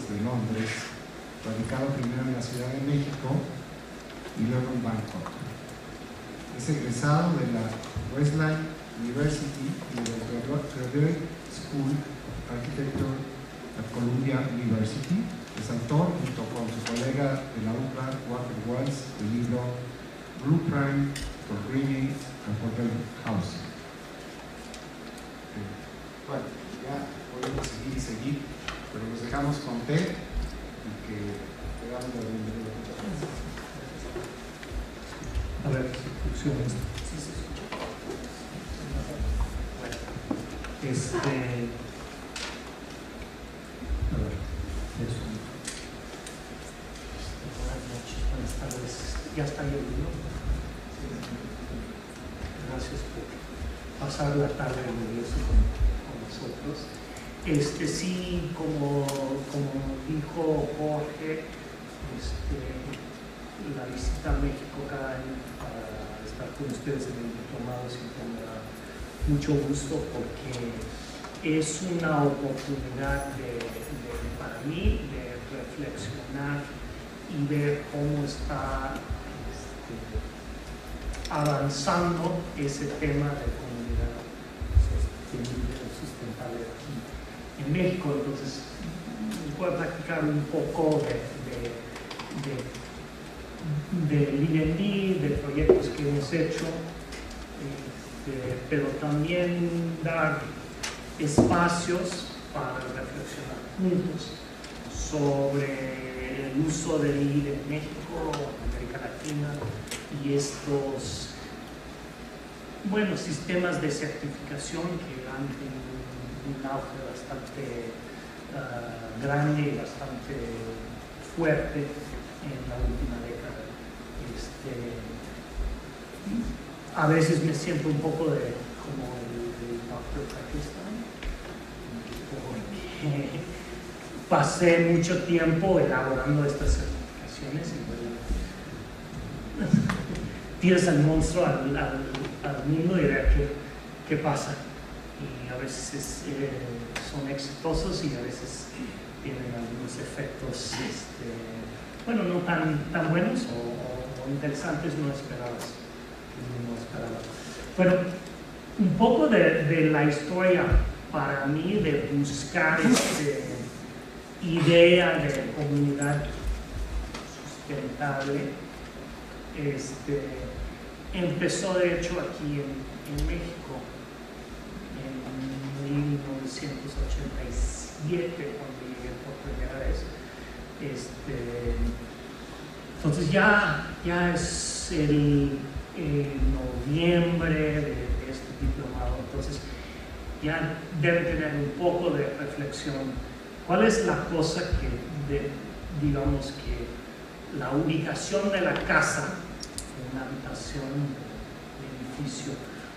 de Londres, radicado primero en la Ciudad de México y luego en Bangkok. Es egresado de la Wesleyan University y de la Graduate School Architecture at Columbia University. Es autor, junto con su colega de la UCLA, Walter Wells, del libro Blueprint for Greening and Hotel Housing. Bueno, ya podemos seguir y seguir, pero nos dejamos con Ted y que te damos la bienvenida. Muchas gracias. A ver si funciona esto. Sí, se escucha. Bueno, a ver, eso. Buenas noches, buenas tardes. Ya está lloviendo. Gracias por pasar la tarde lluviosa con nosotros. Sí, como dijo Jorge, la visita a México cada año para estar con ustedes en el diplomado siempre me da mucho gusto porque es una oportunidad para mí de reflexionar y ver cómo está avanzando ese tema de comunidad sostenible o sustentable aquí en México. Entonces voy a platicar un poco del IND, de proyectos que hemos hecho, pero también dar espacios para reflexionar juntos sobre el uso del IND en México, América Latina, y estos sistemas de certificación que han tenido un auge bastante grande y bastante fuerte en la última década. A veces me siento un poco como el Dr. Frankenstein, porque pasé mucho tiempo elaborando estas certificaciones y tiras al monstruo al mundo y ver qué pasa. Y a veces son exitosos y a veces tienen algunos efectos no tan buenos o interesantes, no esperados. Bueno, un poco de la historia para mí de buscar esta idea de comunidad sustentable. Empezó de hecho aquí en México en 1987 cuando llegué por primera vez. Entonces ya es el noviembre de este diplomado, entonces ya debe tener un poco de reflexión. ¿Cuál es la cosa digamos que la ubicación de la casa, una habitación, un edificio,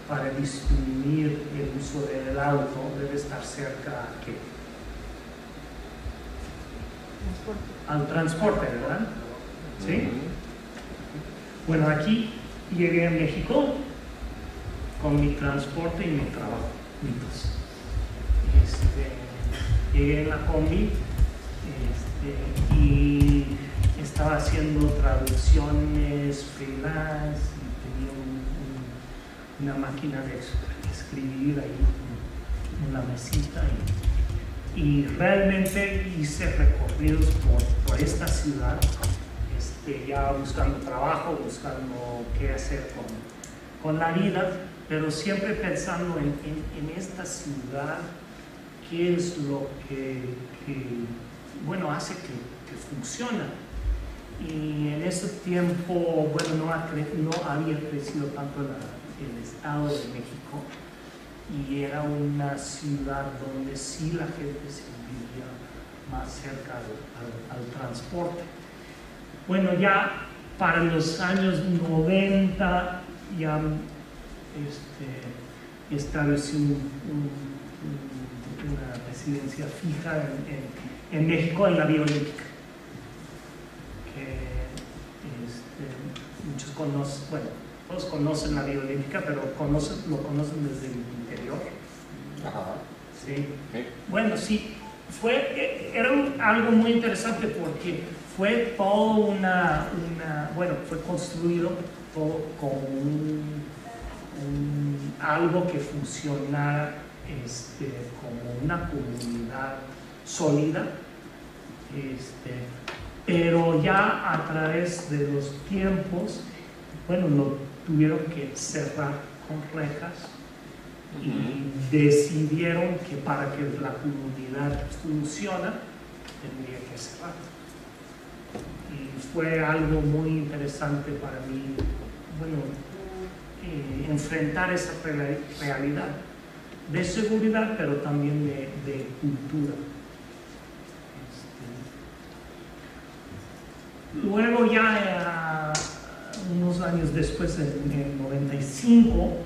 para disminuir el uso del auto debe estar cerca a qué? Al transporte, ¿verdad? ¿Sí? Bueno, aquí llegué a México con mi transporte y mi trabajo, llegué en la combi y estaba haciendo traducciones freelance y tenía una máquina de escribir ahí en la mesita y realmente hice recorridos por esta ciudad, ya buscando trabajo, buscando qué hacer con la vida, pero siempre pensando en esta ciudad, qué es lo que hace que funciona. Y en ese tiempo, no había crecido tanto el Estado de México y era una ciudad donde sí la gente se vivía más cerca al transporte. Bueno, ya para los años 90 ya establecí una residencia fija en México, en la Vía Olímpica. Muchos conocen, todos conocen la Vía Olímpica, pero lo conocen desde el interior. Ajá. Sí. Bueno, sí, Era algo muy interesante porque fue todo bueno, fue construido todo como algo que funcionara como una comunidad sólida, pero ya a través de los tiempos, bueno, lo tuvieron que cerrar con rejas y decidieron que para que la comunidad funcione tendría que cerrar. Y fue algo muy interesante para mí, bueno, enfrentar esa realidad de seguridad, pero también de cultura. Luego ya unos años después, en el 95,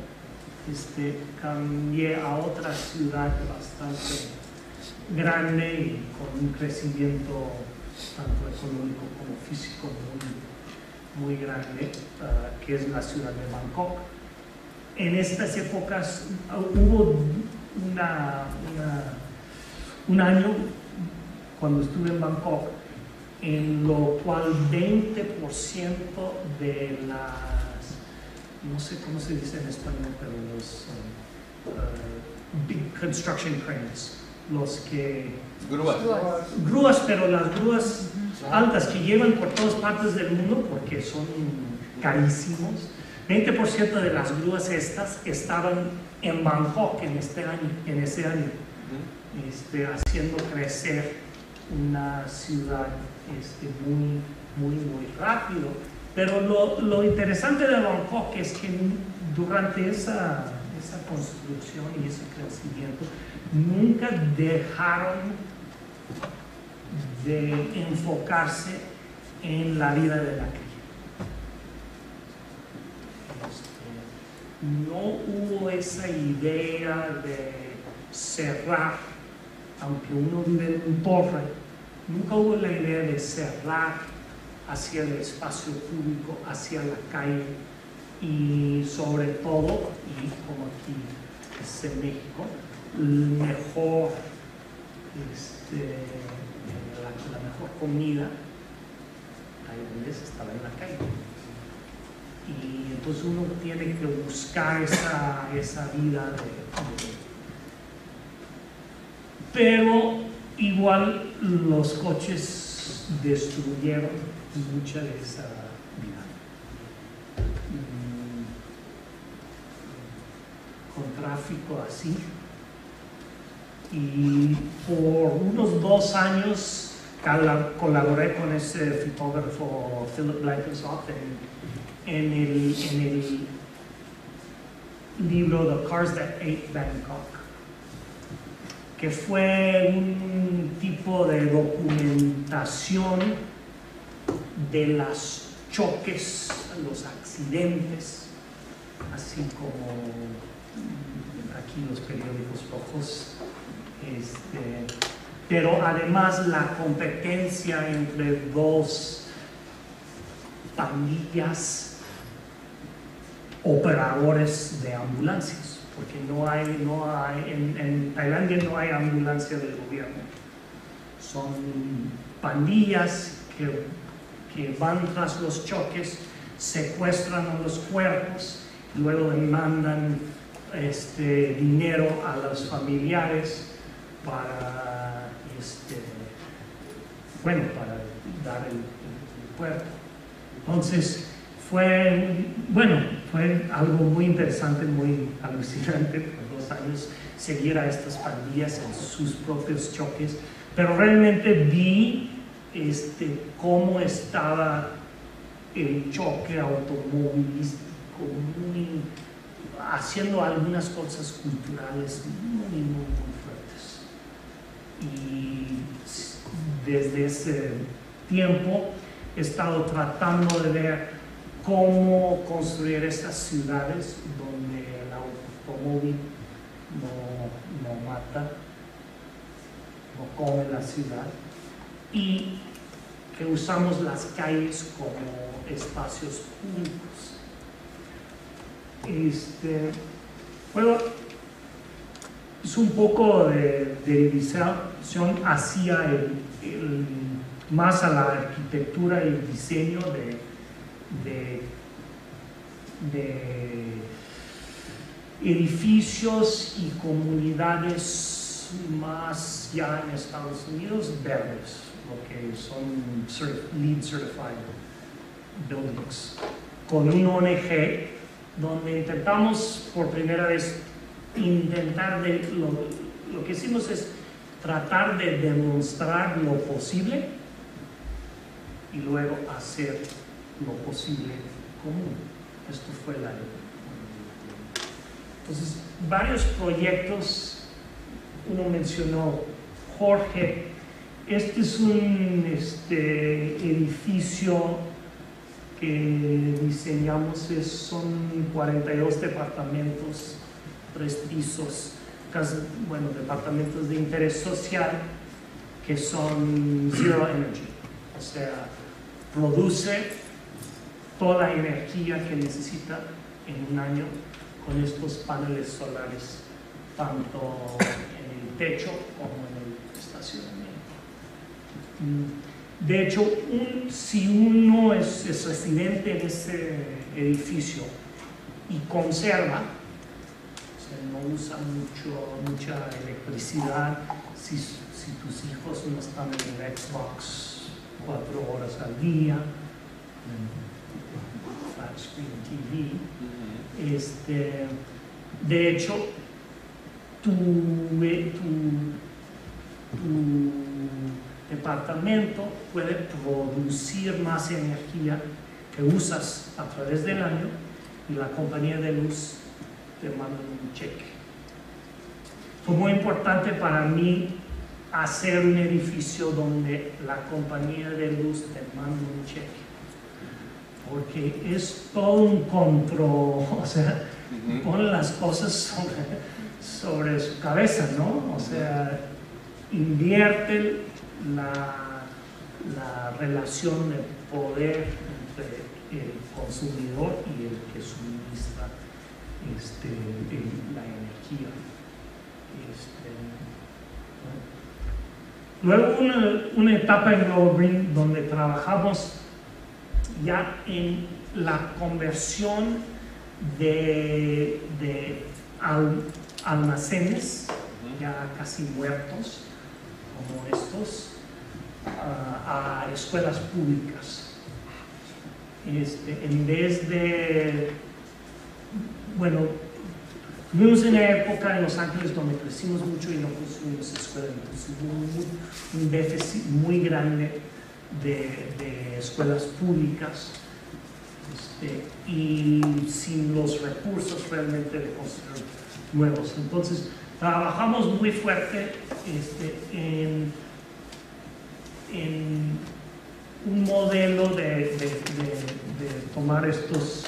cambié a otra ciudad bastante grande y con un crecimiento tanto económico como físico muy grande, que es la ciudad de Bangkok. En estas épocas hubo un año cuando estuve en Bangkok en lo cual 20% de las, no sé cómo se dice en español, pero los big construction cranes, los que... Grúas, pero las grúas altas que llevan por todas partes del mundo porque son carísimos. 20% de las grúas estas estaban en Bangkok en ese año, haciendo crecer una ciudad muy rápido. Pero lo interesante de Bangkok es que durante esa construcción y ese crecimiento nunca dejaron de enfocarse en la vida de la calle. No hubo esa idea de cerrar, aunque uno vive en un torre, nunca hubo la idea de cerrar hacia el espacio público, hacia la calle, y sobre todo, y como aquí es en México, la mejor comida tailandesa estaba en la calle. Y entonces uno tiene que buscar esa vida pero igual los coches destruyeron mucha de esa vida. Con tráfico así. Y por unos 2 años colaboré con ese fotógrafo Philip Blankenship en el libro The Cars That Ate Bangkok, que fue un tipo de documentación de los choques, los accidentes, así como aquí los periódicos rojos, pero además la competencia entre 2 pandillas operadores de ambulancias, porque en Tailandia no hay ambulancia del gobierno. Son pandillas que van tras los choques, secuestran a los cuerpos, luego demandan dinero a los familiares para dar el cuerpo. Entonces fue algo muy interesante, muy alucinante por 2 años seguir a estas pandillas en sus propios choques, pero realmente vi cómo estaba el choque automovilístico, haciendo algunas cosas culturales muy fuertes. Y desde ese tiempo he estado tratando de ver cómo construir estas ciudades donde el automóvil no mata, no come la ciudad, y que usamos las calles como espacios públicos. Bueno, es un poco de hacia más a la arquitectura y el diseño de edificios y comunidades más ya en Estados Unidos verdes, lo que son LEED Certified Buildings, con un ONG donde intentamos por primera vez lo que hicimos es tratar de demostrar lo posible y luego hacer lo posible común. Esto fue la idea. Entonces, varios proyectos, uno mencionó Jorge, este es un edificio que diseñamos, son 42 departamentos, 3 pisos, departamentos de interés social que son zero energy, o sea, produce toda la energía que necesita en un año con estos paneles solares, tanto en el techo como en el estacionamiento. De hecho, si uno es residente en ese edificio y conserva, o sea, no usa mucha electricidad, si tus hijos no están en el Xbox 4 horas al día, flat screen TV, de hecho, tu departamento puede producir más energía que usas a través del año y la compañía de luz te manda un cheque. Fue muy importante para mí hacer un edificio donde la compañía de luz te manda un cheque, porque es todo un control, o sea, pone las cosas sobre su cabeza, ¿no? O sea, invierte la relación de poder entre el consumidor y el que suministra la energía. Luego una etapa en Global Green donde trabajamos ya en la conversión de almacenes ya casi muertos como estos a escuelas públicas. En vez de, tuvimos una época en Los Ángeles donde crecimos mucho y no construimos escuelas, entonces hubo un déficit muy grande de escuelas públicas y sin los recursos realmente de construir nuevos. Entonces trabajamos muy fuerte en un modelo de tomar estos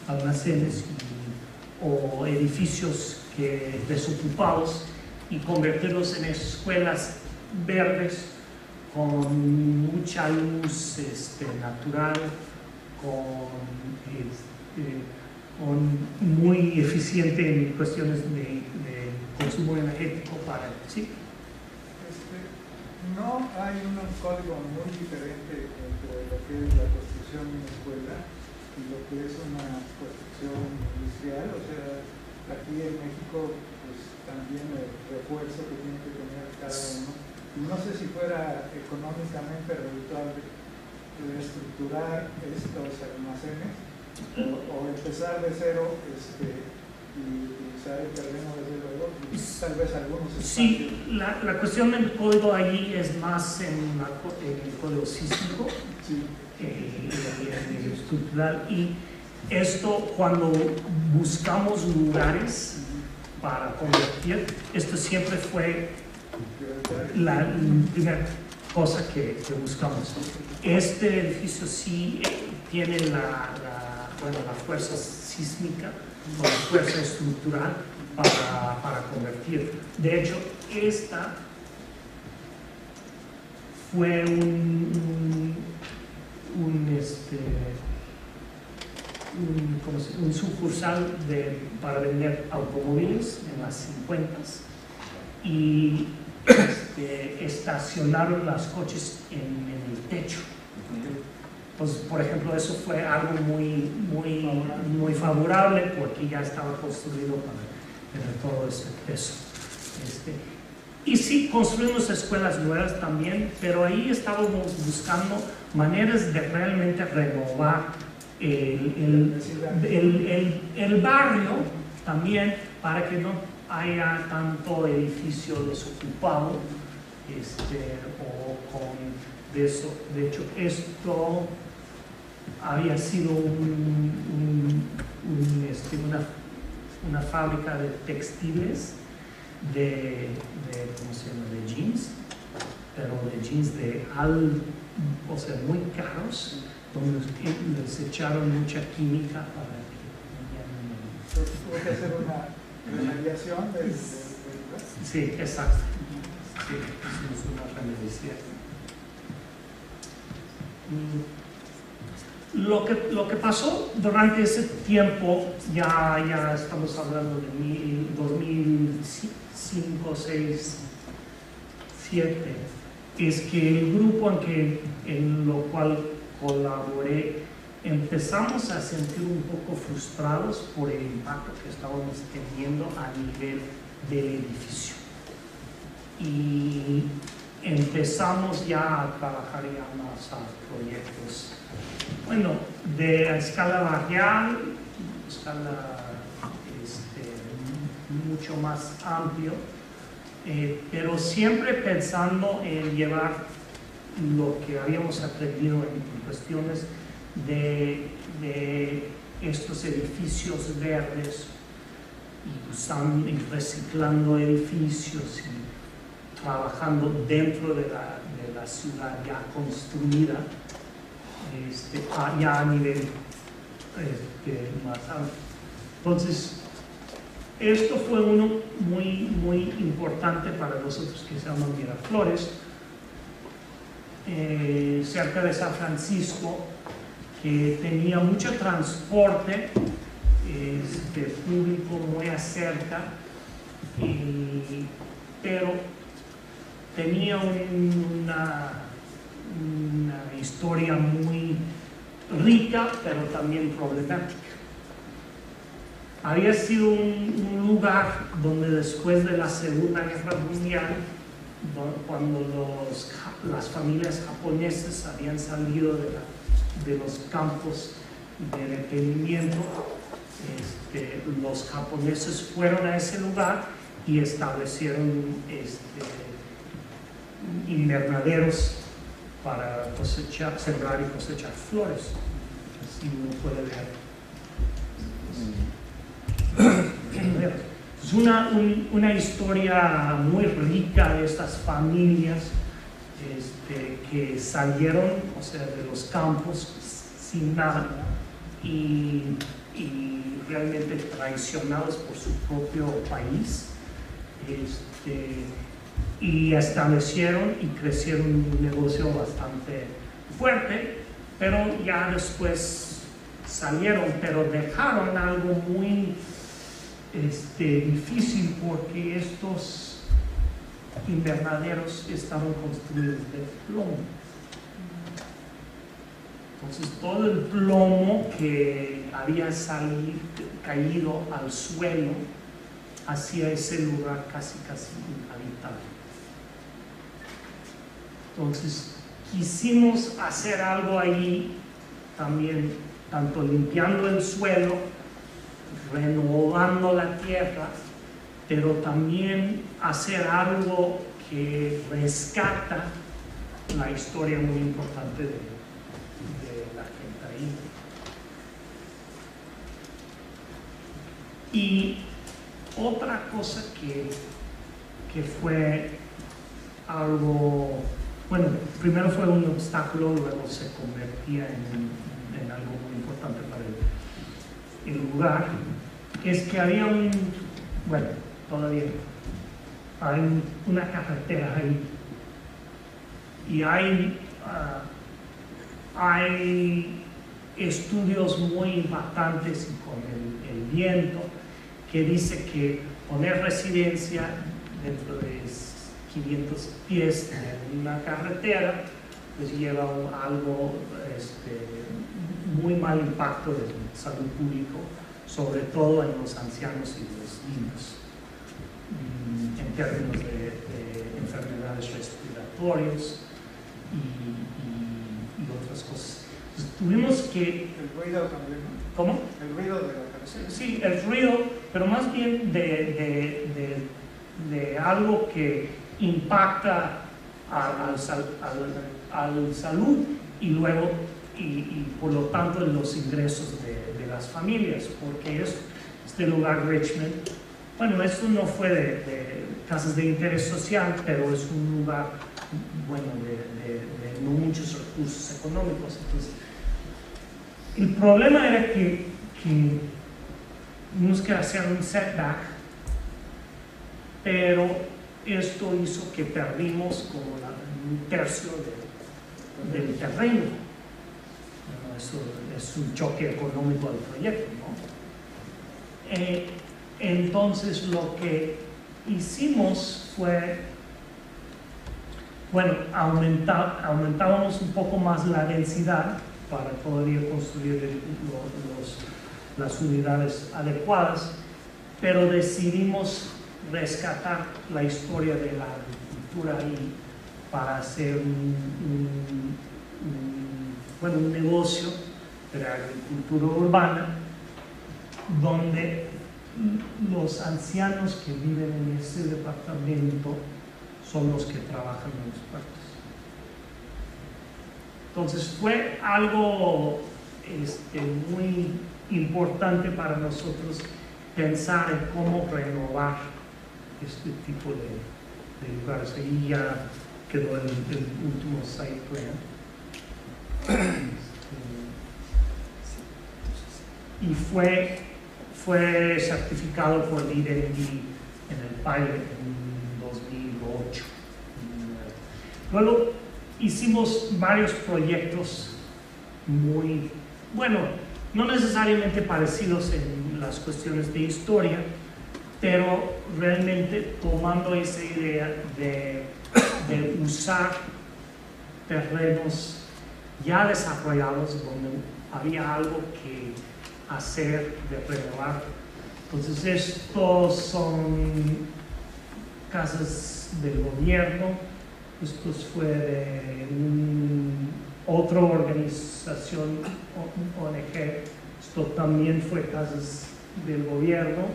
almacenes o edificios desocupados y convertirlos en escuelas verdes con mucha luz natural, muy eficiente en cuestiones de consumo energético para ¿sí? No hay un código muy diferente entre lo que es la construcción de una escuela y lo que es una construcción industrial. O sea, aquí en México pues también el refuerzo que tiene que tener cada uno. Y no sé si fuera económicamente redituable reestructurar estos almacenes o empezar de cero y utilizar el terreno desde luego y tal vez algunos espacios. Sí, la cuestión del código ahí es más en el código sísmico, sí. El estructural, y esto cuando buscamos lugares para convertir, esto siempre fue la primera cosa que buscamos. Este edificio sí tiene la fuerza sísmica o la fuerza estructural para convertir. De hecho, esta fue un sucursal para vender automóviles en las 50s y estacionaron los coches en el techo. Pues, por ejemplo, eso fue algo muy favorable porque ya estaba construido para tener todo ese peso. Y sí, construimos escuelas nuevas también, pero ahí estábamos buscando maneras de realmente renovar el barrio también, para que no haya tanto edificio desocupado o con de eso. De hecho, esto había sido una fábrica de textiles ¿cómo se llama? De jeans, pero de jeans o sea, muy caros, donde les echaron mucha química para que tuvo que hacer una remediación Sí, exacto. Sí, hicimos una remediación. Lo que pasó durante ese tiempo, ya estamos hablando de 2005, 6, 7, es que el grupo en lo cual colaboré, empezamos a sentir un poco frustrados por el impacto que estábamos teniendo a nivel del edificio. Y empezamos ya a trabajar ya más a proyectos, bueno, de escala barrial, escala mucho más amplio, pero siempre pensando en llevar lo que habíamos aprendido en cuestiones de estos edificios verdes, y reciclando edificios y trabajando dentro de la ciudad ya construida, ya a nivel más alto. Entonces, esto fue uno muy importante para nosotros, que se llama Miraflores, cerca de San Francisco, que tenía mucho transporte público muy cerca, pero tenía una historia muy rica, pero también problemática. Había sido un lugar donde después de la Segunda Guerra Mundial, cuando las familias japonesas habían salido de los campos de detenimiento, los japoneses fueron a ese lugar y establecieron invernaderos para sembrar y cosechar flores. Así uno puede ver. Es una historia muy rica de estas familias que salieron, o sea, de los campos sin nada y realmente traicionados por su propio país, y establecieron y crecieron un negocio bastante fuerte, pero ya después salieron, pero dejaron algo muy difícil, porque estos invernaderos estaban construidos de plomo. Entonces todo el plomo que había caído al suelo hacía ese lugar casi inhabitable. Entonces quisimos hacer algo ahí también, tanto limpiando el suelo, renovando la tierra, pero también hacer algo que rescata la historia muy importante de la gente ahí. Y otra cosa que fue algo, bueno, primero fue un obstáculo, luego se convertía en algo muy importante para el lugar, es que había todavía hay una carretera ahí, y hay estudios muy impactantes y con el viento, que dice que poner residencia dentro de 500 pies de una carretera, pues lleva algo, muy mal impacto de salud pública, sobre todo en los ancianos y los niños, en términos de enfermedades respiratorias y otras cosas. Entonces, tuvimos que... El ruido también, ¿no? ¿Cómo? El ruido de la carretera. Sí, el ruido, pero más bien de algo que impacta al salud y luego y por lo tanto en los ingresos de las familias, porque este lugar Richmond, bueno, esto no fue de casas de interés social, pero es un lugar, bueno, de no muchos recursos económicos. Entonces, el problema era que tuvimos que hacer un setback, pero esto hizo que perdimos como un tercio del terreno. Bueno, eso es un choque económico del proyecto, ¿no? Entonces lo que hicimos fue, bueno, aumentábamos un poco más la densidad para poder construir las unidades adecuadas, pero decidimos rescatar la historia de la agricultura ahí para hacer un negocio de la agricultura urbana, donde los ancianos que viven en ese departamento son los que trabajan en los puertos. Entonces fue algo muy importante para nosotros pensar en cómo renovar este tipo de lugares. Ahí ya quedó el último site plan. Y fue certificado por LEED en el pilot en 2008. Luego hicimos varios proyectos muy, bueno, no necesariamente parecidos en las cuestiones de historia, pero realmente tomando esa idea de usar terrenos ya desarrollados donde había algo que hacer, de renovar. Entonces estos son casas del gobierno, esto fue de otra organización, ONG, esto también fue casas del gobierno,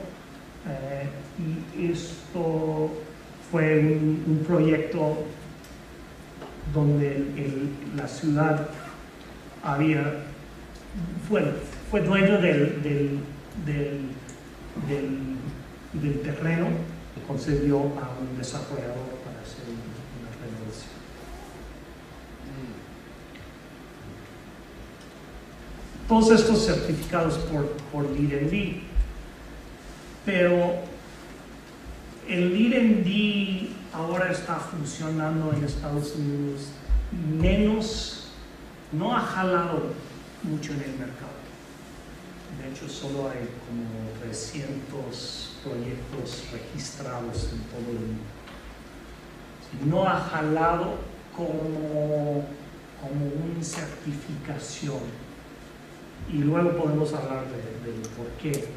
y esto fue un proyecto donde la ciudad fue dueño del terreno que concedió a un desarrollador para hacer una renovación. Todos estos certificados por LEED, pero el LEED ahora está funcionando en Estados Unidos no ha jalado mucho en el mercado. De hecho, solo hay como 300 proyectos registrados en todo el mundo. No ha jalado como una certificación. Y luego podemos hablar de por qué.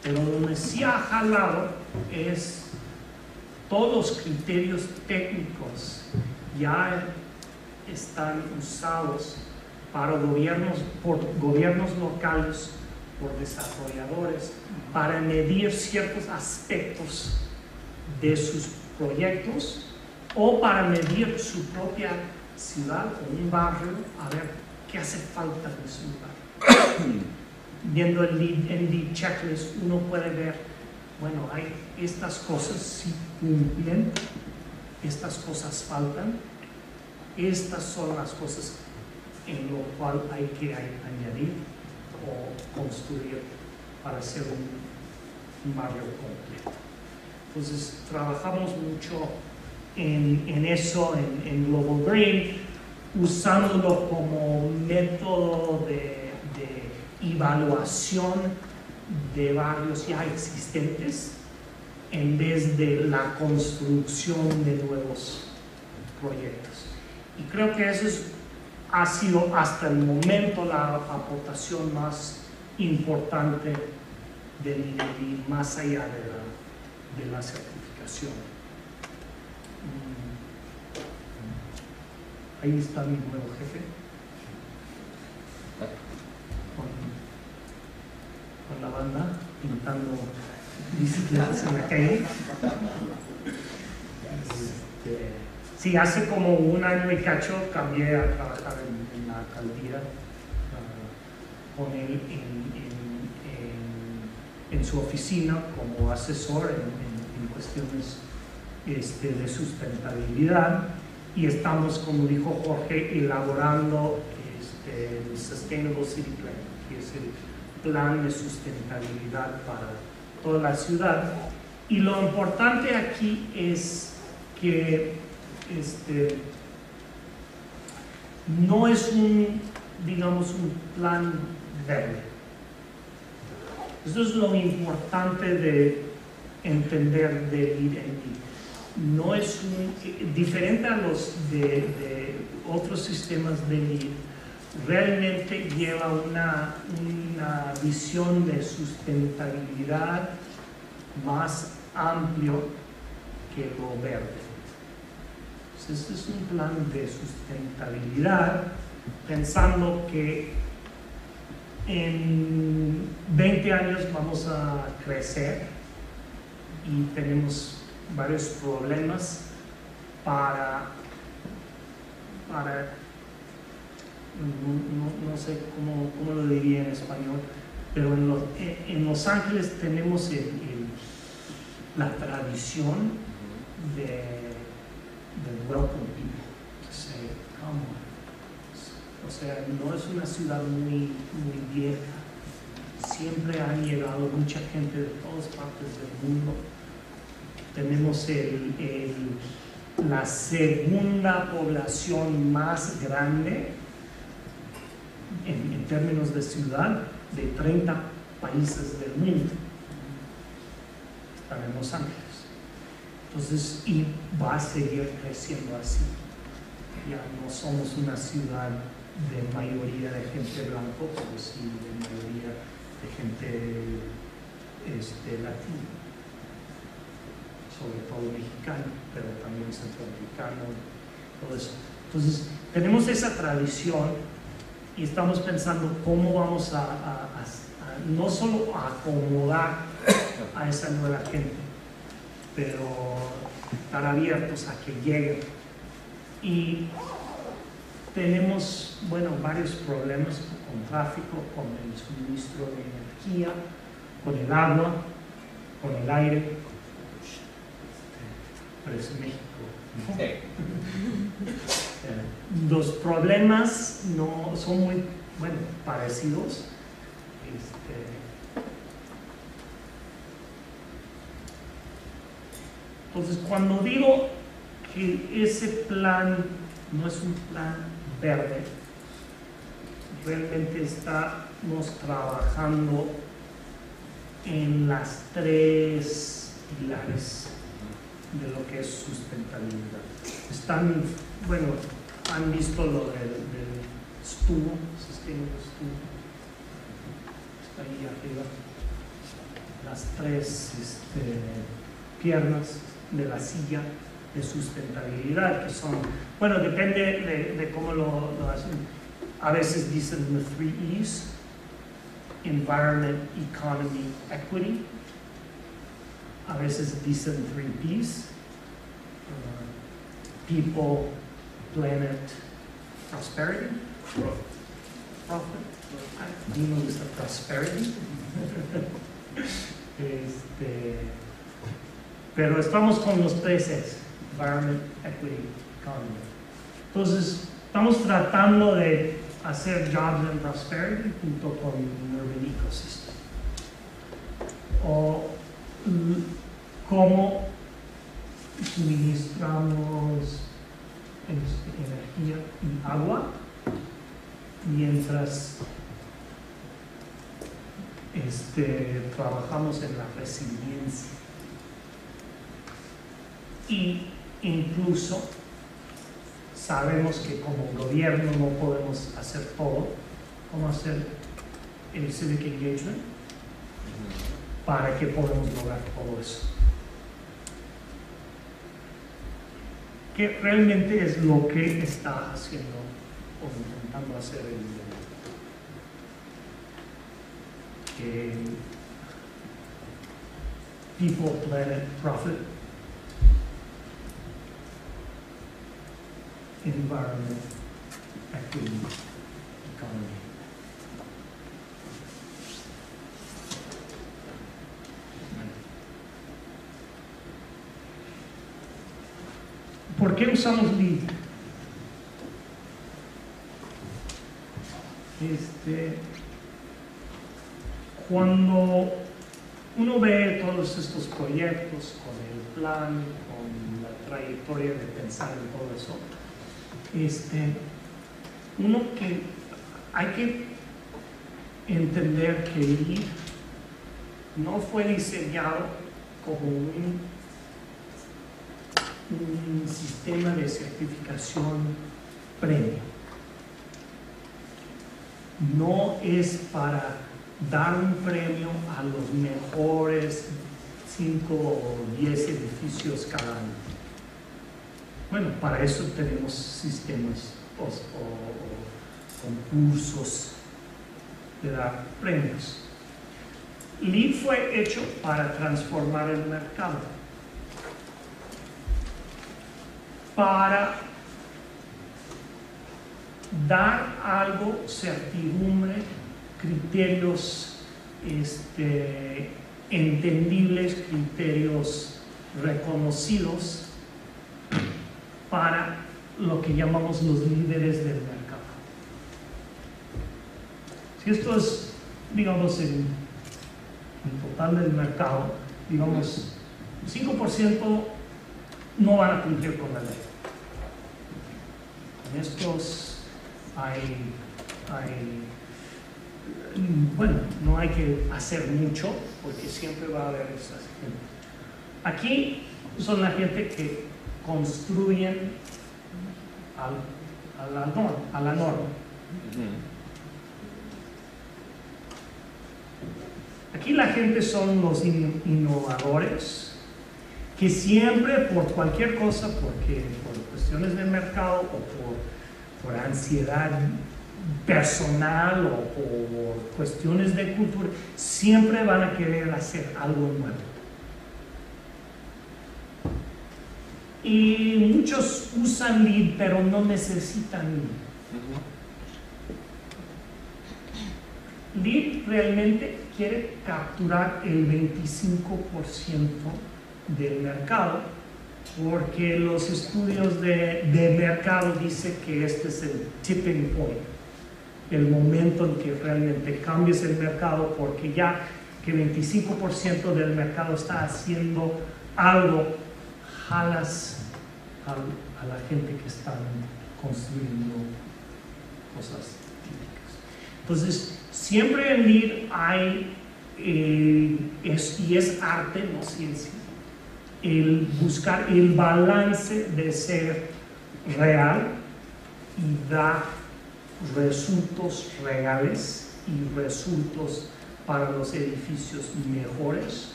Pero donde sí ha jalado es todos los criterios técnicos ya están usados por gobiernos locales, por desarrolladores, para medir ciertos aspectos de sus proyectos o para medir su propia ciudad o un barrio, a ver qué hace falta en ese lugar. Viendo el LEED checklist, uno puede ver, bueno, hay estas cosas sí cumplen, estas cosas faltan, estas son las cosas en lo cual hay que añadir o construir para hacer un barrio completo. Entonces trabajamos mucho en eso, en Global Green, usándolo como método de evaluación de barrios ya existentes en vez de la construcción de nuevos proyectos. Y creo que eso ha sido hasta el momento la aportación más importante del INEDI, más allá de la certificación. Ahí está mi nuevo jefe con la banda pintando bicicletas en la calle. Sí, hace como 1 año y cacho cambié a trabajar en la alcaldía con él en su oficina como asesor en cuestiones de sustentabilidad, y estamos, como dijo Jorge, elaborando el Sustainable City Plan, que es el plan de sustentabilidad para toda la ciudad. Y lo importante aquí es que no es digamos, un plan verde. Eso es lo importante de entender del INEDI. No es diferente a los de otros sistemas de LEED. Realmente lleva una visión de sustentabilidad más amplio que lo verde. Este es un plan de sustentabilidad pensando que en 20 años vamos a crecer y tenemos varios problemas para no sé cómo lo diría en español, pero en Los Ángeles tenemos la tradición del welcome people, to say, come on. O sea, no es una ciudad muy vieja. Siempre han llegado mucha gente de todas partes del mundo. Tenemos la segunda población más grande en términos de ciudad de 30 países del mundo. Están en Los Ángeles. Entonces, y va a seguir creciendo así. Ya no somos una ciudad de mayoría de gente blanco, pero sí de mayoría de gente latina, sobre todo mexicano, pero también centroamericano, todo eso. Entonces, tenemos esa tradición y estamos pensando cómo vamos a no solo a acomodar a esa nueva gente, pero estar abiertos a que lleguen. Y tenemos, varios problemas con tráfico, con el suministro de energía, con el agua, con el aire. Parece México. Los problemas no son muy parecidos. Entonces, cuando digo que ese plan no es un plan verde, realmente estamos trabajando en las 3 pilares de lo que es sustentabilidad. Han visto lo del estuvo, Sustainable Stool, está ahí arriba, las 3 piernas de la silla de sustentabilidad, que son, depende de cómo lo hacen. A veces dicen the 3 E's: environment, economy, equity. A veces dicen 3 P's: people, planet, prosperity. Profit. Me gusta prosperity. Pero estamos con los 3 E's: environment, equity, economy. Entonces, estamos tratando de hacer jobs and prosperity junto con un urban ecosystem. O cómo suministramos energía y agua mientras trabajamos en la resiliencia Y incluso sabemos que como gobierno no podemos hacer todo. ¿Cómo hacer el civic engagement? ¿Para que podamos lograr todo eso? Que realmente es lo que está haciendo o intentando hacer el People, Planet, Profit, Environment, Equity, Economy. ¿Por qué usamos LEED? Cuando uno ve todos estos proyectos con el plan, con la trayectoria de pensar en todo eso, uno que hay que entender que LEED no fue diseñado como un sistema de certificación premio. No es para dar un premio a los mejores 5 o 10 edificios cada año. Bueno, para eso tenemos sistemas o concursos de dar premios. LEED fue hecho para transformar el mercado, para dar algo, certidumbre, criterios entendibles, criterios reconocidos para lo que llamamos los líderes del mercado. Si esto es, digamos, el total del mercado, digamos, 5% no van a cumplir con la ley. En estos bueno, no hay que hacer mucho porque siempre va a haber esas gente. Aquí son la gente que construyen a la norma. Aquí la gente son los innovadores que siempre por cualquier cosa, porque por cuestiones de mercado o por ansiedad personal o por cuestiones de cultura, siempre van a querer hacer algo nuevo. Y muchos usan LEED, pero no necesitan LEED. LEED realmente quiere capturar el 25% del mercado, porque los estudios de mercado dicen que este es el tipping point, el momento en que realmente cambies el mercado, porque ya que 25% del mercado está haciendo algo, jalas a la gente que está construyendo cosas típicas. Entonces, siempre en LEED hay, y es arte, no ciencia, el buscar el balance de ser real y dar resultados reales y resultados para los edificios mejores,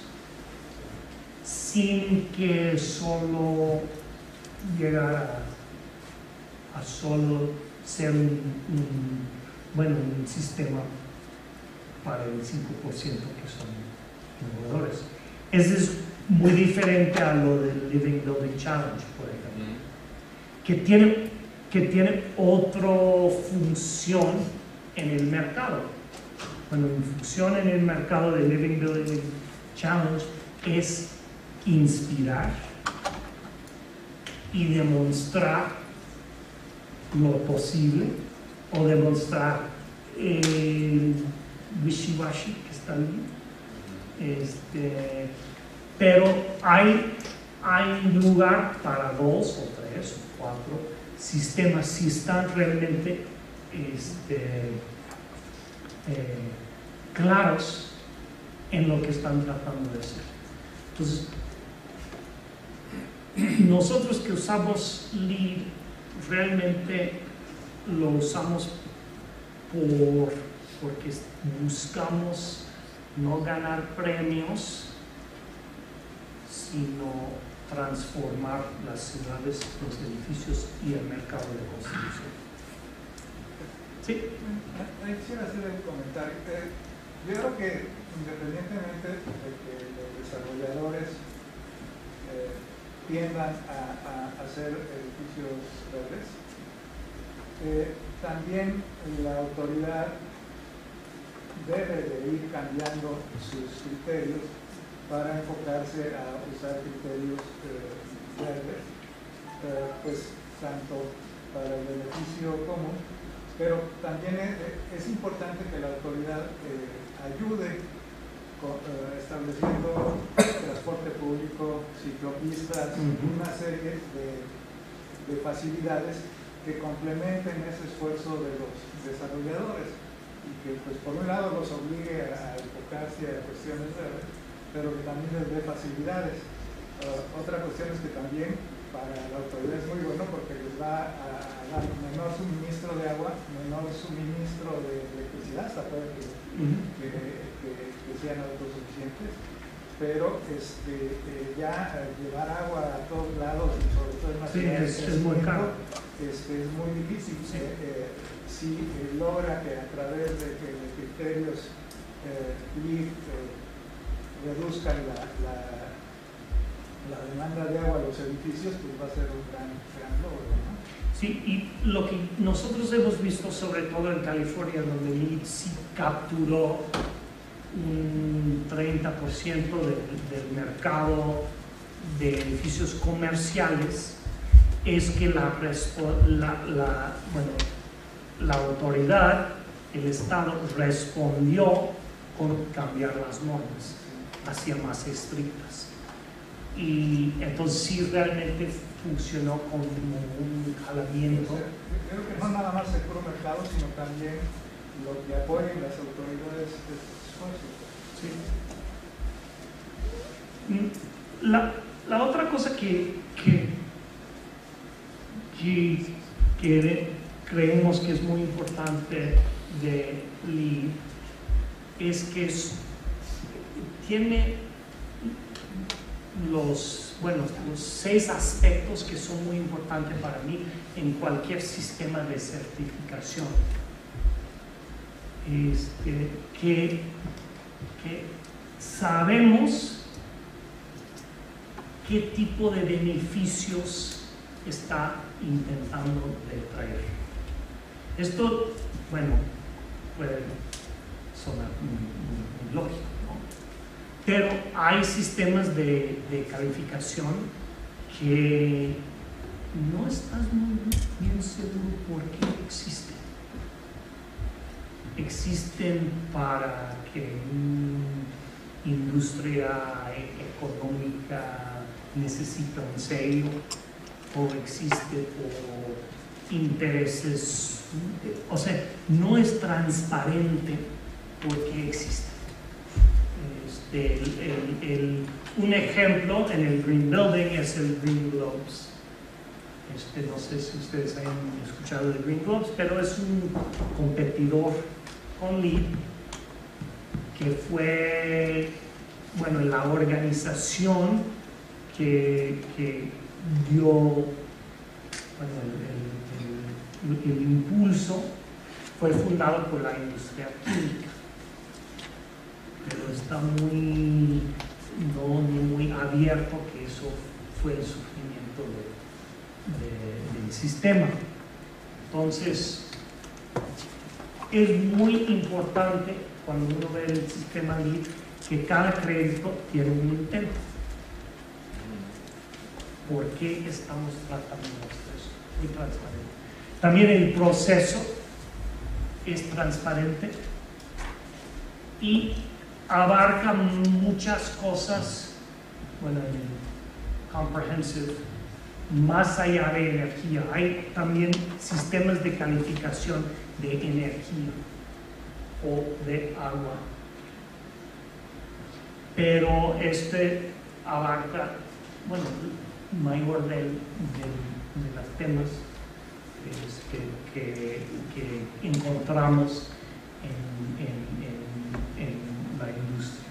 sin que solo llegar a solo ser un sistema para el 5% que son innovadores. Ese es muy diferente a lo del Living Building Challenge, por ejemplo, que tiene otra función en el mercado. Bueno, la función en el mercado del Living Building Challenge es inspirar y demostrar lo posible, o demostrar el wishy-washy que está ahí. Pero hay lugar para 2 o 3 o 4 sistemas si están realmente claros en lo que están tratando de hacer. Entonces, nosotros que usamos LEED realmente lo usamos porque buscamos no ganar premios, sino transformar las ciudades, los edificios y el mercado de construcción. Sí. Ahí quisiera hacer el comentario. Yo creo que independientemente de que los desarrolladores tiendan a hacer edificios verdes, también la autoridad debe de ir cambiando sus criterios para enfocarse a usar criterios verdes, pues tanto para el beneficio común, pero también es importante que la autoridad ayude estableciendo transporte público, ciclopistas, una serie de facilidades que complementen ese esfuerzo de los desarrolladores y que, pues, por un lado los obligue a enfocarse a cuestiones verdes, pero que también les dé facilidades. Otra cuestión es que también para la autoridad es muy bueno porque les va a dar menor suministro de agua, menor suministro de electricidad, hasta puede que sean autosuficientes, pero ya llevar agua a todos lados y sobre todo en las ciudades es muy caro. Es muy difícil. Si logra que a través de criterios LEED reduzcan la demanda de agua a los edificios, pues va a ser un gran logro, ¿no? Sí, y lo que nosotros hemos visto, sobre todo en California, donde LEED sí capturó un 30% del mercado de edificios comerciales, es que la autoridad, el Estado, respondió con cambiar las normas hacia más estrictas. Y entonces sí realmente funcionó como un jalamiento. Yo creo que no nada más el puro mercado, sino también lo que apoyen las autoridades de estos esfuerzos. La otra cosa que creemos que es muy importante de LEED es que tiene los 6 aspectos que son muy importantes para mí en cualquier sistema de certificación. Que sabemos qué tipo de beneficios está intentando traer. Esto, puede sonar muy lógico, ¿no? Pero hay sistemas de calificación que no estás muy bien seguro por qué existen. Existen para que una industria económica necesita un sello, o existe por intereses, o sea, no es transparente por qué existe. Un ejemplo en el Green Building es el Green Globes. No sé si ustedes han escuchado de Green Globes, pero es un competidor con LEED que fue, la organización que dio el impulso fue fundado por la industria química, pero está muy abierto que eso fue el sufrimiento del sistema. Entonces es muy importante cuando uno ve el sistema LEED que cada crédito tiene un intento. ¿Por qué estamos tratando esto? Muy transparente. También el proceso es transparente y abarca muchas cosas, en el comprehensive, más allá de energía. Hay también sistemas de calificación de energía o de agua. Pero abarca, mayor de los temas que encontramos en la industria.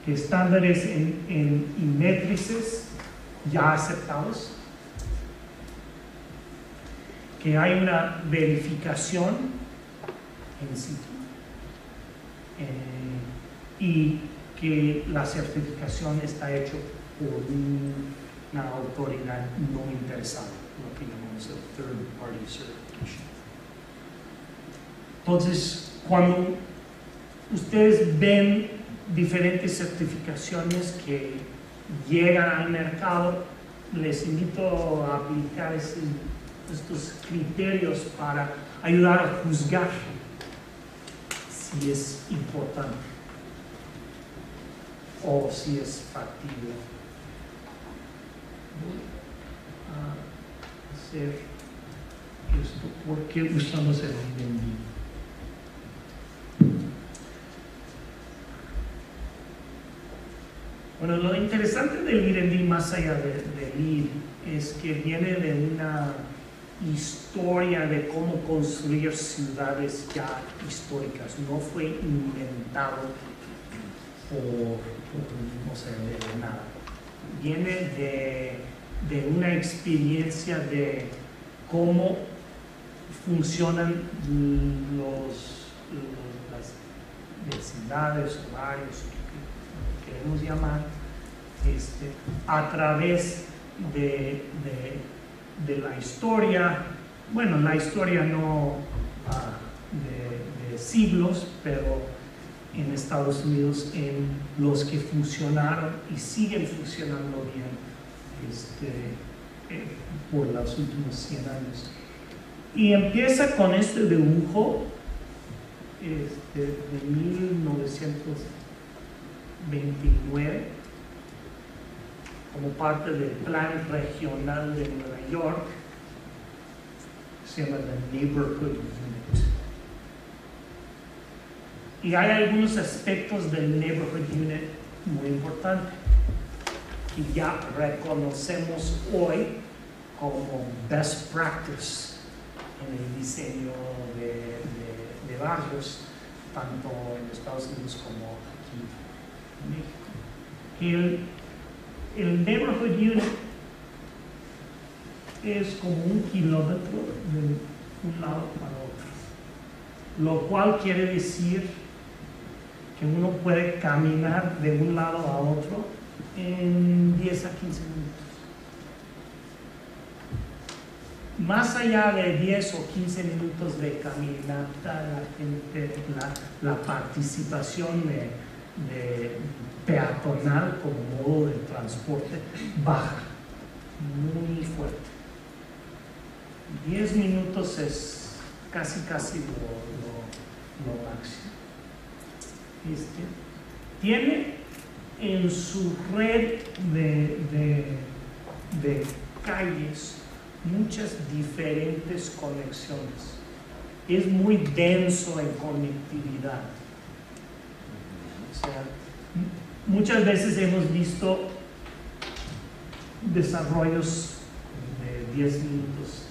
Que estándares y métrices ya aceptados, que hay una verificación en sitio y que la certificación está hecha por una autoridad no interesada, lo que llamamos el third party certification. Entonces, cuando ustedes ven diferentes certificaciones que llegan al mercado, les invito a aplicar estos criterios para ayudar a juzgar si es importante o si es factible. Voy a hacer esto porque usamos el LeadMD. Bueno, lo interesante del LeadMD, más allá de Lead, es que viene de una historia de cómo construir ciudades ya históricas. No fue inventado no sé, de nada. Viene de una experiencia de cómo funcionan las densidades, horarios, que queremos llamar, a través de la historia, bueno, la historia no de siglos, pero en Estados Unidos, en los que funcionaron y siguen funcionando bien por los últimos 100 años. Y empieza con este dibujo de 1929 como parte del plan regional de Nueva York, se llama the Neighborhood Unit. Y hay algunos aspectos del Neighborhood Unit muy importantes que ya reconocemos hoy como best practice en el diseño de barrios, tanto en Estados Unidos como aquí en México. El Neighborhood Unit es como 1 kilómetro de un lado para otro, lo cual quiere decir que uno puede caminar de un lado a otro en 10 a 15 minutos. Más allá de 10 o 15 minutos de caminata, la participación de peatonal como modo de transporte baja muy fuerte. 10 minutos es casi lo máximo. Tiene en su red de calles muchas diferentes conexiones. Es muy denso en conectividad. O sea, muchas veces hemos visto desarrollos de 10 minutos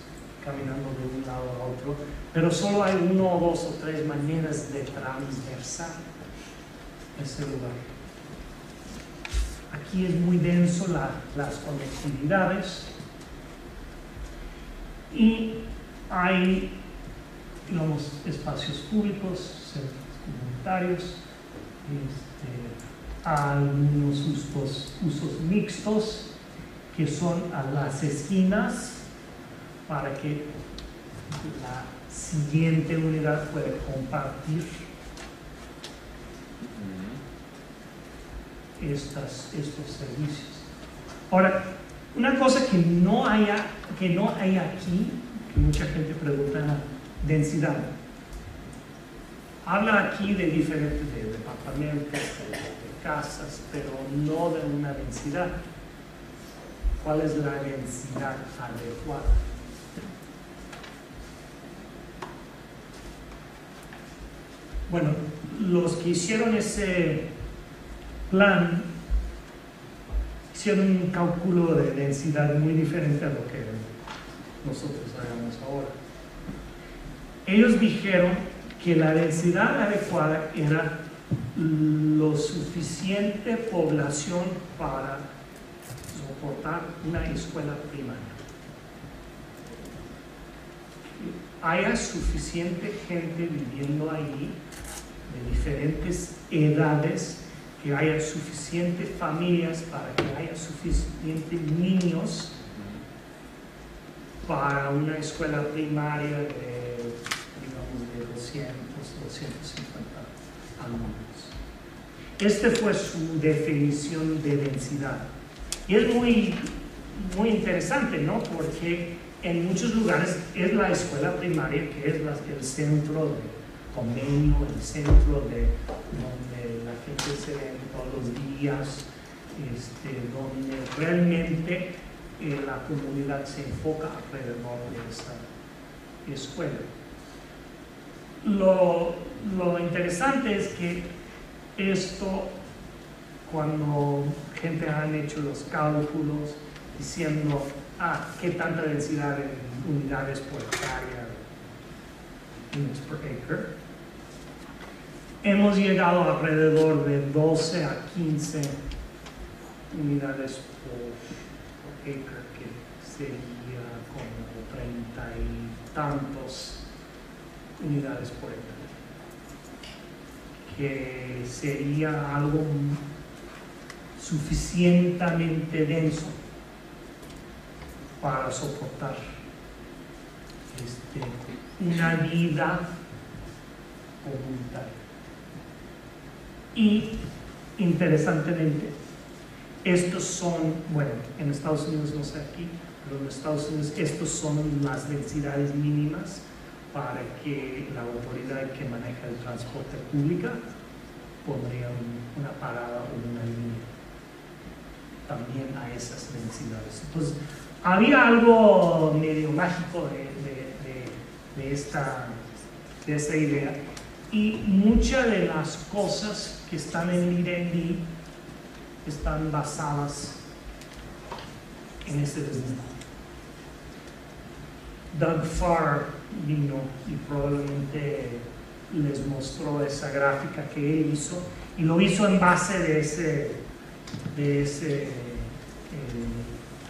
caminando de un lado a otro, pero solo hay 1 o 2 o 3 maneras de transversar ese lugar. Aquí es muy denso las conectividades y hay, digamos, espacios públicos, centros comunitarios, algunos usos mixtos que son a las esquinas para que la siguiente unidad pueda compartir estos servicios. Ahora, una cosa que no hay aquí, que mucha gente pregunta, densidad. Habla aquí de diferentes departamentos, de casas, pero no de una densidad. ¿Cuál es la densidad adecuada? Bueno, los que hicieron ese plan hicieron un cálculo de densidad muy diferente a lo que nosotros hagamos ahora. Ellos dijeron que la densidad adecuada era lo suficiente población para soportar una escuela primaria. Haya suficiente gente viviendo ahí de diferentes edades, que haya suficientes familias para que haya suficientes niños para una escuela primaria de, digamos, de 200, 250 alumnos. Esta fue su definición de densidad. Y es muy interesante, ¿no? Porque en muchos lugares es la escuela primaria que es el centro de convenio, el centro de donde la gente se ve todos los días, donde realmente la comunidad se enfoca alrededor de esa escuela. Lo interesante es que esto, cuando gente ha hecho los cálculos diciendo qué tanta densidad en unidades por hectárea, units per acre, hemos llegado alrededor de 12 a 15 unidades por acre, que sería como 30 y tantos unidades por hectárea, que sería algo suficientemente denso para soportar una vida comunitaria. Y interesantemente, estos son, bueno, en Estados Unidos no sé aquí, pero en Estados Unidos estos son las densidades mínimas para que la autoridad que maneja el transporte público pondría una parada o una línea también a esas densidades. Entonces, había algo medio mágico de esta idea, y muchas de las cosas que están en Lirendi están basadas en ese desnudo. Doug Farr vino y probablemente les mostró esa gráfica que él hizo, y lo hizo en base de ese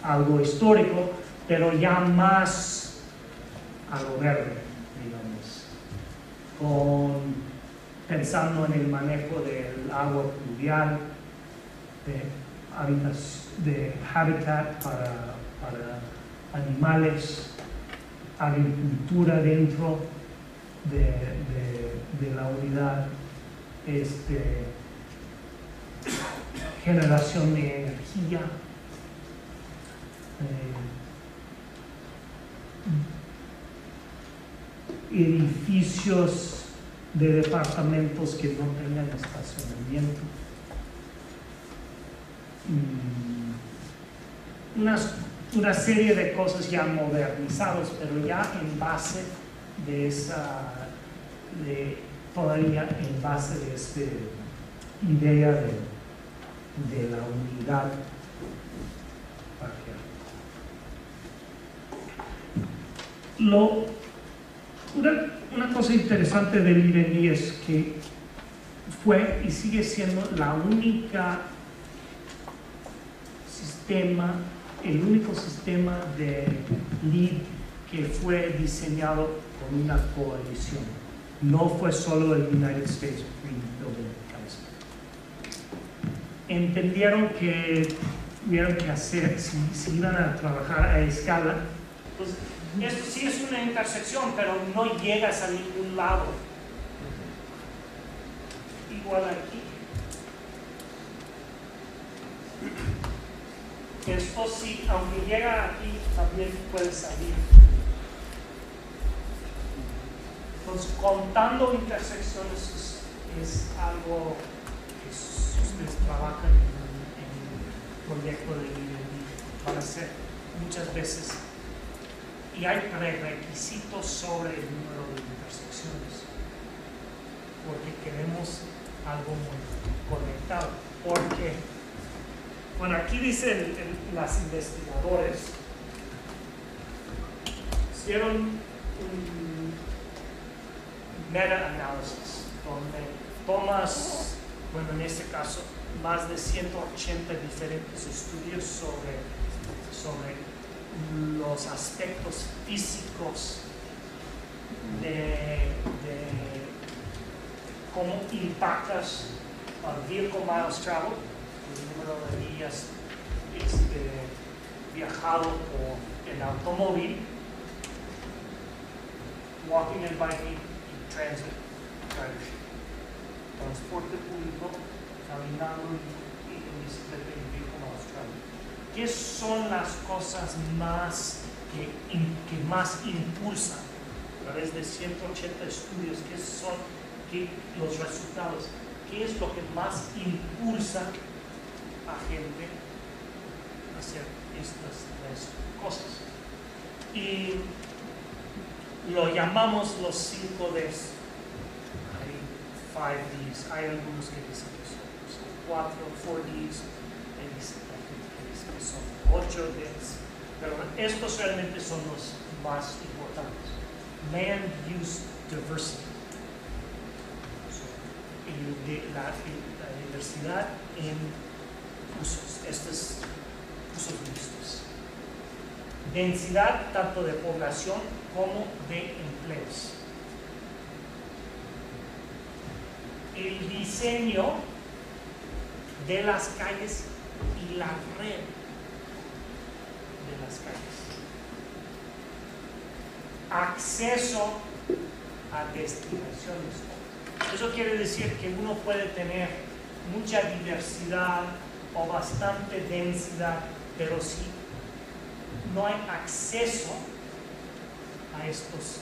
algo histórico, pero ya más a lo verde, digamos, pensando en el manejo del agua pluvial, de hábitat para animales, agricultura dentro de la unidad, generación de energía, edificios de departamentos que no tengan estacionamiento, una serie de cosas ya modernizadas, pero ya en base todavía en base de esta idea de la unidad parcial. Una cosa interesante del Lirendi es que fue y sigue siendo el único sistema de LEED que fue diseñado con una coalición. No fue solo el United States Green Building Council. Entendieron que tuvieron que hacer, si iban a trabajar a escala, pues esto sí es una intersección, pero no llegas a ningún lado. Igual aquí. Esto sí, aunque llega aquí, también puede salir. Entonces, contando intersecciones es algo que ustedes trabajan en el proyecto de Lirendi para hacer muchas veces. Y hay prerequisitos sobre el número de intersecciones, porque queremos algo muy conectado. Porque Bueno, aquí dice las investigadores hicieron un meta-análisis donde tomas, bueno, en este caso, más de 180 diferentes estudios sobre los aspectos físicos de cómo impactas al vehicle miles traveled, el número de días viajado por el automóvil, walking and biking y transit, transporte público, caminando y en bicicleta y vehicle miles traveled. ¿Qué son las cosas más que más impulsan a través de 180 estudios? ¿Qué son los resultados? ¿Qué es lo que más impulsa a gente a hacer estas tres cosas? Y lo llamamos los 5 Ds. Hay 5 Ds, hay algunos que dicen que son 4 Ds, hay gente que dice que son 8 Ds, pero estos realmente son los más importantes. Land use diversity. La diversidad en usos, estos usos mixtos. Densidad tanto de población como de empleos. El diseño de las calles y la red de las calles. Acceso a destinaciones. Eso quiere decir que uno puede tener mucha diversidad o bastante densidad, pero si no hay acceso a estos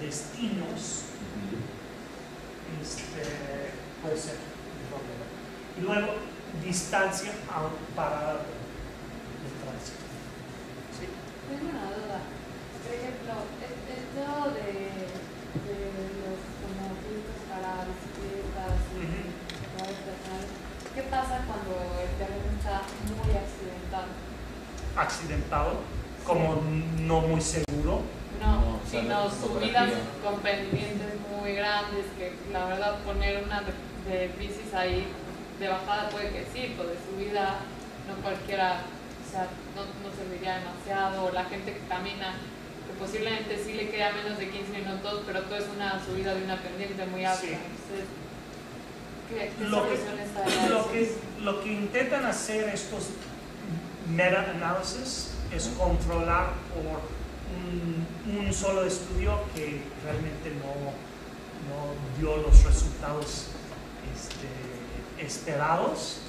destinos, puede ser un problema. Y luego, distancia para el tránsito. ¿Sí? Tengo una duda. Por ejemplo, esto de los como filtros para bicicletas y ¿qué pasa cuando el terreno está muy accidentado? Accidentado, como no muy seguro. No, sino subidas con pendientes muy grandes, que la verdad poner una de bicis ahí de bajada puede que sí, pero de subida no cualquiera, o sea, no serviría demasiado, o la gente que camina, que posiblemente sí le queda menos de 15 minutos, pero todo es una subida de una pendiente muy alta. Sí. Entonces, ¿qué soluciones hay? Lo que intentan hacer estos meta-análisis es controlar por un solo estudio que realmente no dio los resultados esperados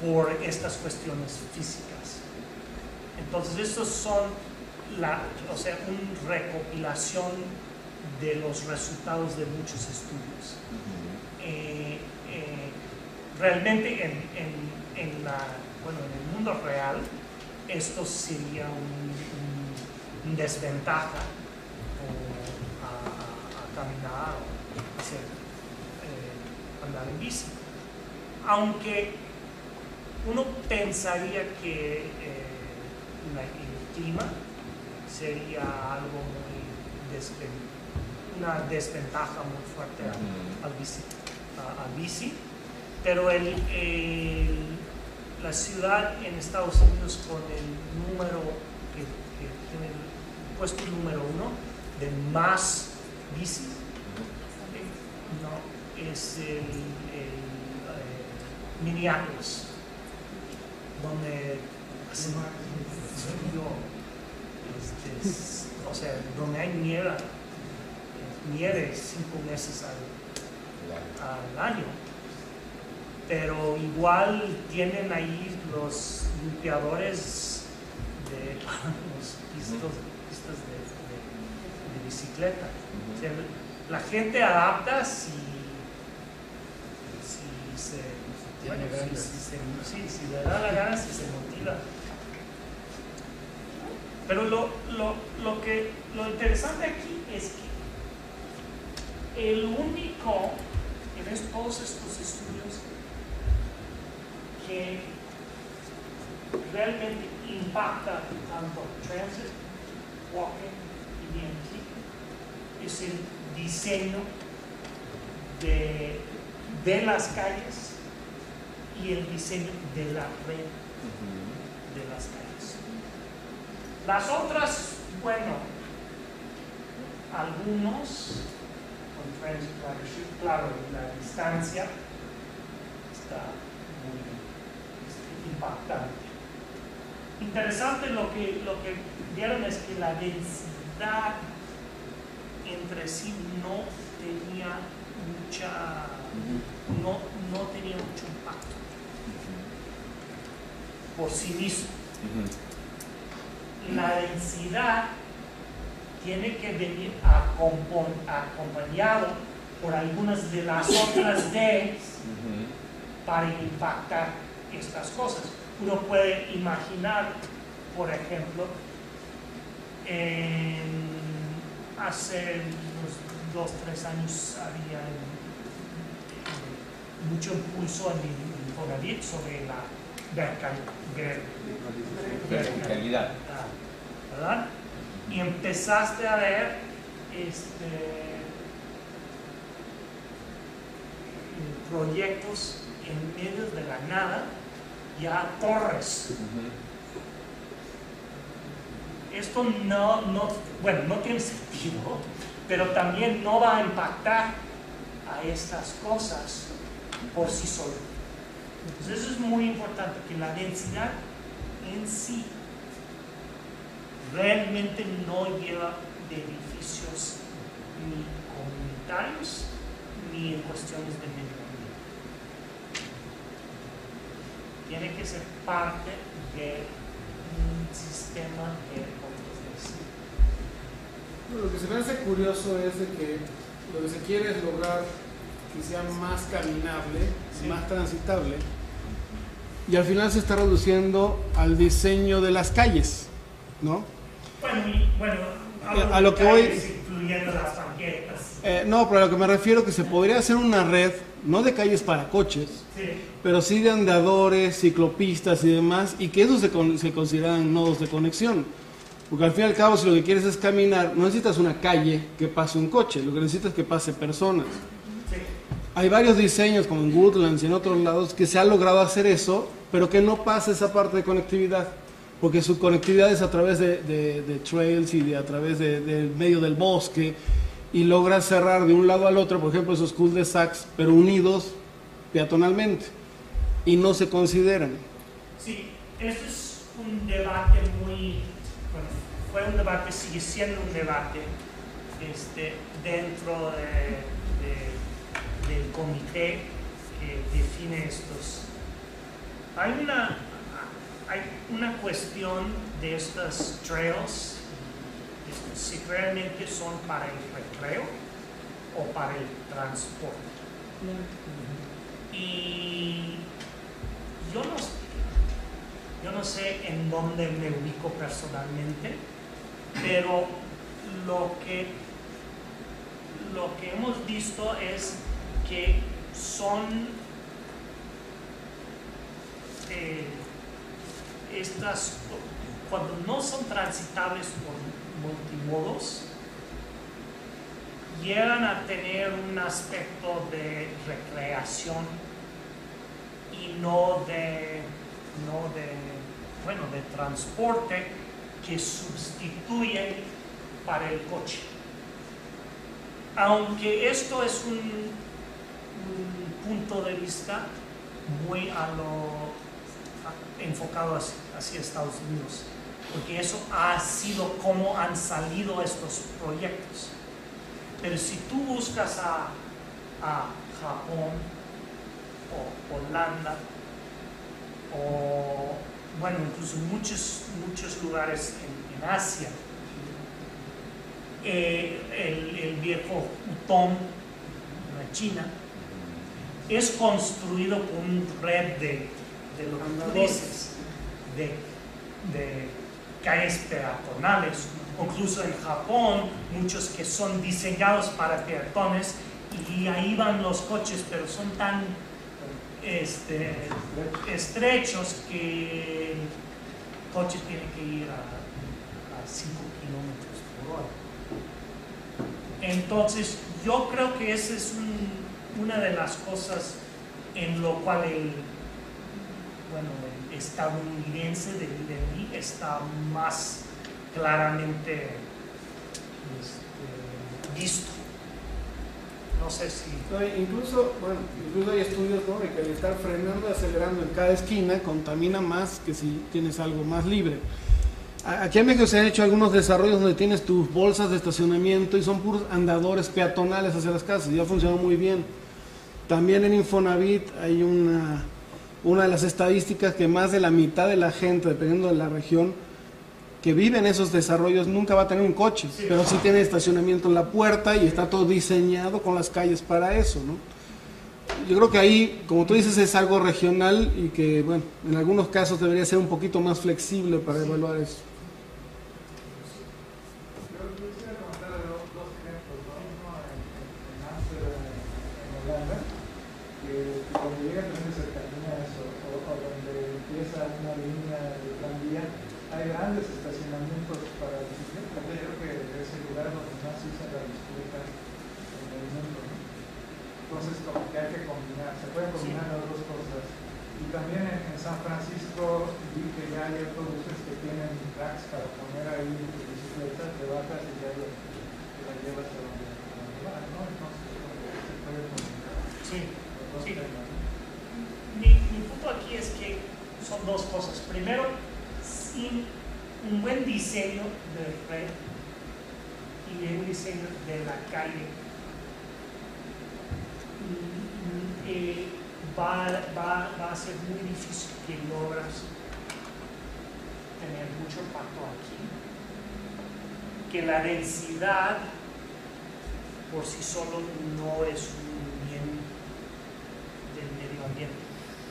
por estas cuestiones físicas. Entonces, estos son una recopilación de los resultados de muchos estudios. Realmente en el mundo real esto sería un desventaja a caminar o andar en bici. Aunque uno pensaría que el clima sería algo una desventaja muy fuerte al bici, pero la ciudad en Estados Unidos con el número que tiene el puesto número 1 de más bicis, es Minneapolis, donde hace frío, donde hay nieve 5 meses al año, pero igual tienen ahí los limpiadores para los pistas de bicicleta. O sea, la gente adapta si le da la gana, si se motiva. Pero lo interesante aquí es que el único en todos estos estudios que realmente impacta tanto transit, walking y BMT es el diseño de las calles y el diseño de la red de las calles. Las otras, bueno, algunos con transit ridership, claro, la distancia está muy impactante. Interesante lo que vieron es que la densidad entre sí no tenía mucho impacto por sí mismo. La densidad tiene que venir acompañado por algunas de las otras Ds para impactar estas cosas. Uno puede imaginar, por ejemplo, hace unos 2-3 años había mucho impulso en Infonavit sobre la verticalidad, ¿verdad? Y empezaste a ver proyectos en medio de la nada, ya torres. Esto no tiene sentido, pero también no va a impactar a estas cosas por sí solo. Entonces eso es muy importante, que la densidad en sí realmente no lleva de edificios ni comunitarios ni en cuestiones de medio ambiente. Tiene que ser parte de un sistema de otros vecinos. Lo que se me hace curioso es de que lo que se quiere es lograr que sea más caminable, más transitable, y al final se está reduciendo al diseño de las calles, ¿no? Bueno, a lo que voy, incluyendo las banquetas. No, pero a lo que me refiero que se podría hacer una red, no de calles para coches, pero sí de andadores, ciclopistas y demás, y que esos se consideran nodos de conexión. Porque al fin y al cabo, si lo que quieres es caminar, no necesitas una calle que pase un coche, lo que necesitas es que pase personas. Hay varios diseños, como en Woodlands y en otros lados, que se ha logrado hacer eso, pero que no pasa esa parte de conectividad, porque su conectividad es a través de trails y a través del medio del bosque, y logra cerrar de un lado al otro, por ejemplo, esos cul-de-sacs, pero unidos peatonalmente, y no se consideran. Sí, esto es un debate fue un debate, sigue siendo un debate dentro del comité que define estos. Hay una cuestión de estas trails, si realmente son para el recreo o para el transporte. Y yo no sé en dónde me ubico personalmente, pero lo que hemos visto es que son estas, cuando no son transitables por multimodos, llegan a tener un aspecto de recreación y no de transporte que sustituyen para el coche. Aunque esto es un punto de vista muy enfocado hacia Estados Unidos, porque eso ha sido como han salido estos proyectos. Pero si tú buscas a Japón o Holanda o bueno, incluso muchos lugares en Asia, el viejo Hutong en China es construido por una red de lo que tú dices, de calles peatonales. Incluso en Japón, muchos que son diseñados para peatones y ahí van los coches, pero son tan estrechos que coche tiene que ir a 5 kilómetros por hora. Entonces, yo creo que esa es una de las cosas en lo cual el estadounidense de mí está más claramente visto. No sé si... Incluso hay estudios, ¿no?, de que el estar frenando y acelerando en cada esquina contamina más que si tienes algo más libre. Aquí en México se han hecho algunos desarrollos donde tienes tus bolsas de estacionamiento y son puros andadores peatonales hacia las casas, y ya funcionó muy bien. También en Infonavit hay una de las estadísticas que más de la mitad de la gente, dependiendo de la región, que vive en esos desarrollos nunca va a tener un coche, sí, pero sí tiene estacionamiento en la puerta y está todo diseñado con las calles para eso, ¿no? Yo creo que ahí, como tú dices, es algo regional y que, bueno, en algunos casos debería ser un poquito más flexible para evaluar eso. Yo quisiera contar dos ejemplos, ¿no? Uno en Ámsterdam, en Holanda, que cuando llega a tener cercanías o donde empieza una línea de tranvía, hay grandes estacionamientos para bicicletas. Yo creo que es el lugar donde más se usa la bicicleta en el mundo, ¿no? Entonces, como que hay que combinar, se pueden combinar las dos cosas. Y también en San Francisco vi que ya hay autobuses que tienen racks para poner ahí bicicletas, te bajas y ya te la llevas a donde vas, ¿no? Entonces, se puede combinar los dos temas, ¿no? Mi punto aquí es que son dos cosas. Primero, sin un buen diseño de red y un diseño de la calle, va a ser muy difícil que logras tener mucho impacto aquí. Que la densidad por sí solo no es un bien del medio ambiente.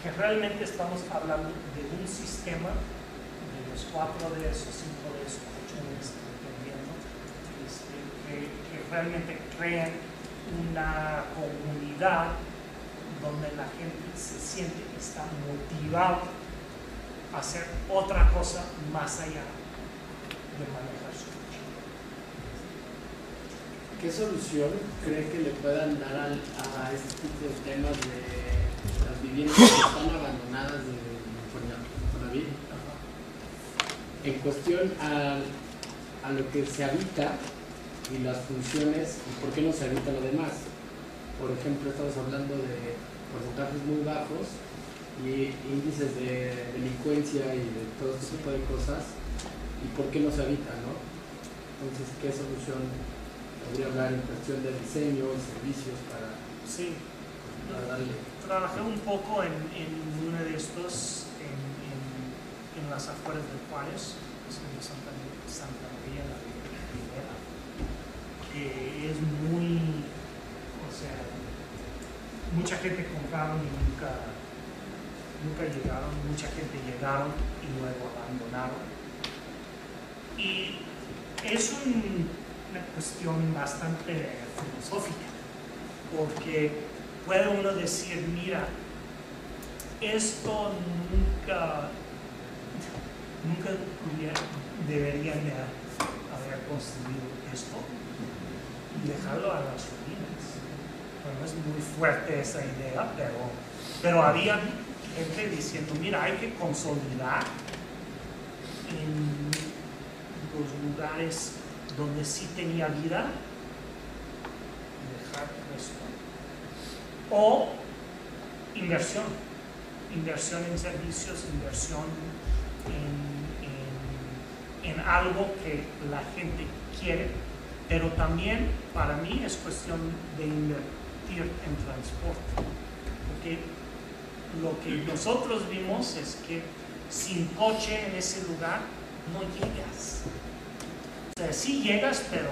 Que realmente estamos hablando de un sistema de los 4Ds o 5Ds o 8Ds, dependiendo, que realmente crean una comunidad donde la gente se siente que está motivado a hacer otra cosa más allá de manejar su coche. ¿Qué solución cree que le puedan dar a este tipo de temas de las viviendas que están abandonadas de Infonavit? En cuestión a lo que se habita y las funciones y por qué no se habita lo demás. Por ejemplo, estamos hablando de porcentajes muy bajos y índices de delincuencia y de todo este tipo de cosas, y por qué no se habita, ¿no? Entonces, ¿qué solución podría hablar en cuestión de diseño y servicios para darle? Trabajé un poco en uno de estos en las afueras de Juárez, en Santa María la Ribera, que es muy, o sea, mucha gente compraron y nunca llegaron, mucha gente llegaron y luego abandonaron. Y es una cuestión bastante filosófica, porque puede uno decir, mira, esto nunca deberían de haber construido esto y dejarlo a las ruinas. Bueno, es muy fuerte esa idea, pero había gente diciendo, mira, hay que consolidar en los lugares donde sí tenía vida y dejar esto. O inversión en servicios, inversión en algo que la gente quiere, pero también para mí es cuestión de invertir en transporte, porque lo que nosotros vimos es que sin coche en ese lugar no llegas. O sea, sí llegas, pero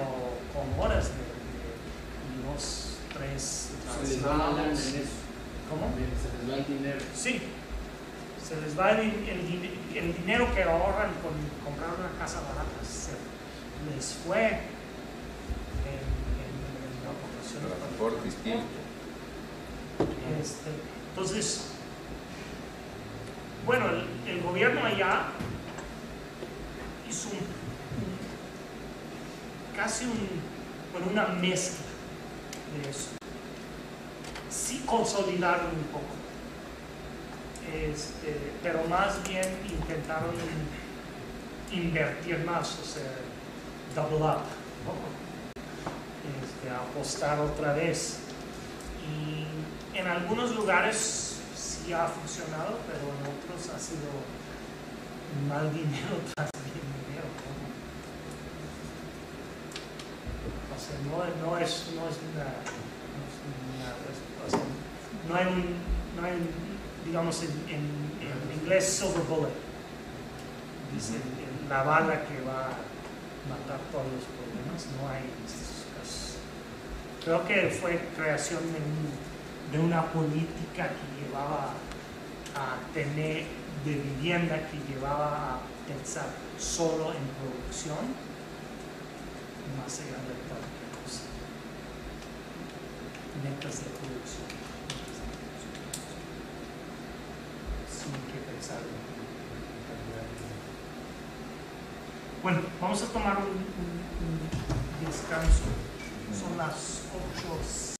con horas de 2, 3 traslados. ¿Cómo? Se les va el dinero. Sí, se les va el dinero que ahorran con comprar una casa barata, se les fue en la aportación de transporte distinto. Entonces, bueno, el gobierno allá hizo casi una mezcla de eso. Sí consolidaron un poco, pero más bien intentaron invertir más, o sea, double up, apostar otra vez. Y en algunos lugares sí ha funcionado, pero en otros ha sido mal dinero tras bien dinero. O sea, no es no hay digamos en inglés silver bullet, dice la bala que va a matar todos los problemas, no hay en estos casos. Creo que fue creación de una política que llevaba a tener de vivienda, que llevaba a pensar solo en producción, más allá de cualquier cosa. Metas de producción. Sin que pensar en calidad. Bueno, vamos a tomar un descanso. Son las 8:00.